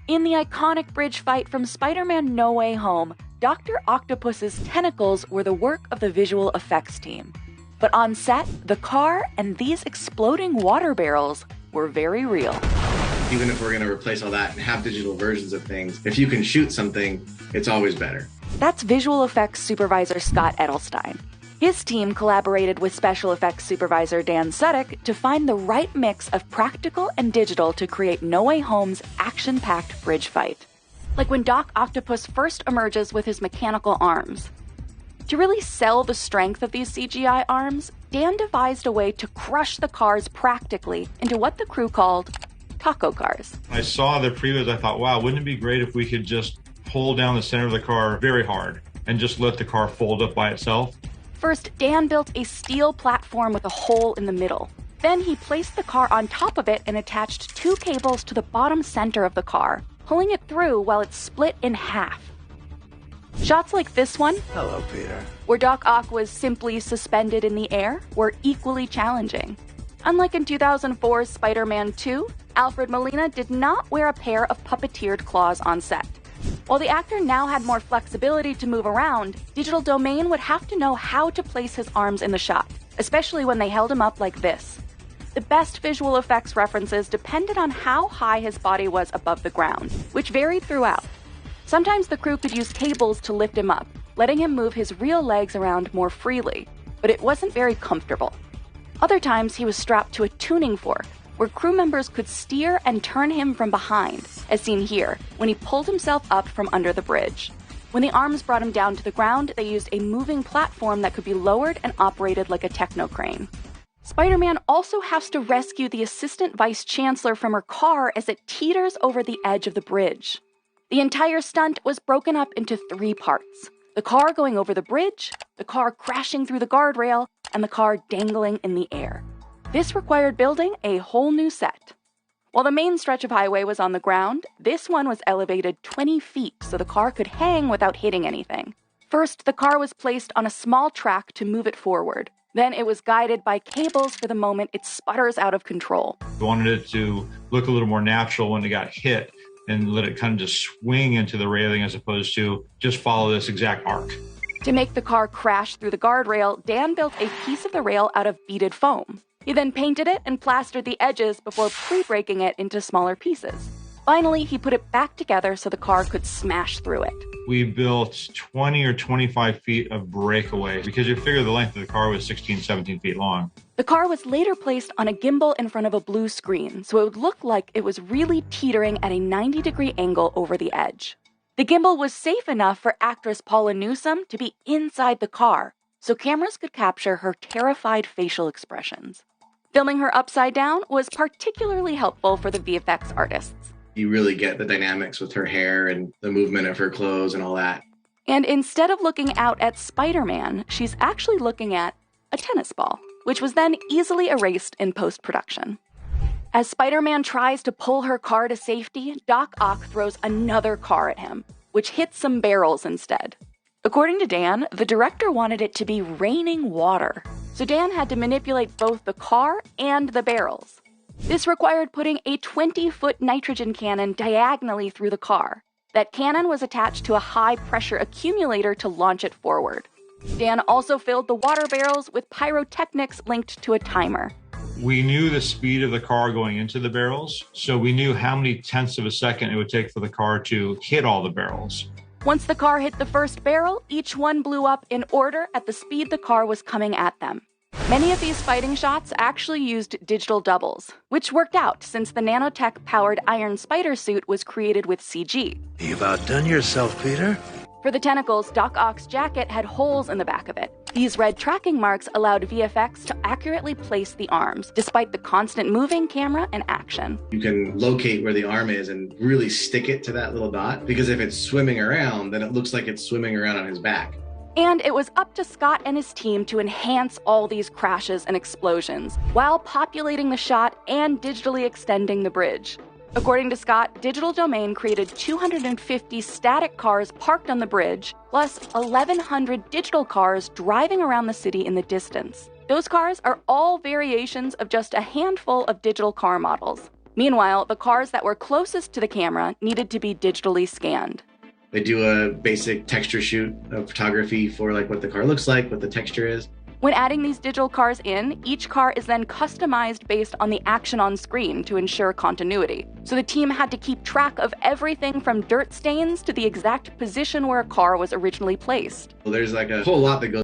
In the iconic bridge fight from Spider-Man No Way Home, Dr. Octopus's tentacles were the work of the visual effects team. But on set, the car and these exploding water barrels were very real. Even if we're going to replace all that and have digital versions of things, if you can shoot something, it's always better. That's visual effects supervisor Scott Edelstein. His team collaborated with special effects supervisor Dan Sudik to find the right mix of practical and digital to create No Way Home's action-packed bridge fight. Like when Doc Octopus first emerges with his mechanical arms. To really sell the strength of these CGI arms, Dan devised a way to crush the cars practically into what the crew called taco cars. I saw the previews, I thought, wow, wouldn't it be great if we could just pull down the center of the car very hard and just let the car fold up by itself? First, Dan built a steel platform with a hole in the middle. Then he placed the car on top of it and attached 2 cables to the bottom center of the car, pulling it through while it's split in half. Shots like this one, Hello, Peter, where Doc Ock was simply suspended in the air, were equally challenging. Unlike in 2004's Spider-Man 2, Alfred Molina did not wear a pair of puppeteered claws on set. While the actor now had more flexibility to move around, Digital Domain would have to know how to place his arms in the shot, especially when they held him up like this. The best visual effects references depended on how high his body was above the ground, which varied throughout. Sometimes the crew could use cables to lift him up, letting him move his real legs around more freely, but it wasn't very comfortable. Other times he was strapped to a tuning fork, where crew members could steer and turn him from behind, as seen here, when he pulled himself up from under the bridge. When the arms brought him down to the ground, they used a moving platform that could be lowered and operated like a techno crane. Spider-Man also has to rescue the assistant vice chancellor from her car as it teeters over the edge of the bridge. The entire stunt was broken up into 3 parts: the car going over the bridge, the car crashing through the guardrail, and the car dangling in the air. This required building a whole new set. While the main stretch of highway was on the ground, this one was elevated 20 feet so the car could hang without hitting anything. First, the car was placed on a small track to move it forward. Then it was guided by cables for the moment it sputters out of control. We wanted it to look a little more natural when it got hit and let it kind of just swing into the railing as opposed to just follow this exact arc. To make the car crash through the guardrail, Dan built a piece of the rail out of beaded foam. He then painted it and plastered the edges before pre-breaking it into smaller pieces. Finally, he put it back together so the car could smash through it. We built 20 or 25 feet of breakaway because you figure the length of the car was 16, 17 feet long. The car was later placed on a gimbal in front of a blue screen, so it would look like it was really teetering at a 90-degree angle over the edge. The gimbal was safe enough for actress Paula Newsome to be inside the car, so cameras could capture her terrified facial expressions. Filming her upside down was particularly helpful for the VFX artists. You really get the dynamics with her hair and the movement of her clothes and all that. And instead of looking out at Spider-Man, she's actually looking at a tennis ball, which was then easily erased in post-production. As Spider-Man tries to pull her car to safety, Doc Ock throws another car at him, which hits some barrels instead. According to Dan, the director wanted it to be raining water, so Dan had to manipulate both the car and the barrels. This required putting a 20-foot nitrogen cannon diagonally through the car. That cannon was attached to a high-pressure accumulator to launch it forward. Dan also filled the water barrels with pyrotechnics linked to a timer. We knew the speed of the car going into the barrels, so we knew how many tenths of a second it would take for the car to hit all the barrels. Once the car hit the first barrel, each one blew up in order at the speed the car was coming at them. Many of these fighting shots actually used digital doubles, which worked out since the nanotech-powered Iron Spider suit was created with CG. You've outdone yourself, Peter. For the tentacles, Doc Ock's jacket had holes in the back of it. These red tracking marks allowed VFX to accurately place the arms, despite the constant moving camera and action. You can locate where the arm is and really stick it to that little dot, because if it's swimming around, then it looks like it's swimming around on his back. And it was up to Scott and his team to enhance all these crashes and explosions, while populating the shot and digitally extending the bridge. According to Scott, Digital Domain created 250 static cars parked on the bridge, plus 1,100 digital cars driving around the city in the distance. Those cars are all variations of just a handful of digital car models. Meanwhile, the cars that were closest to the camera needed to be digitally scanned. They do a basic texture shoot of photography for like what the car looks like, what the texture is. When adding these digital cars in, each car is then customized based on the action on screen to ensure continuity. So the team had to keep track of everything from dirt stains to the exact position where a car was originally placed. Well, there's like a whole lot that goes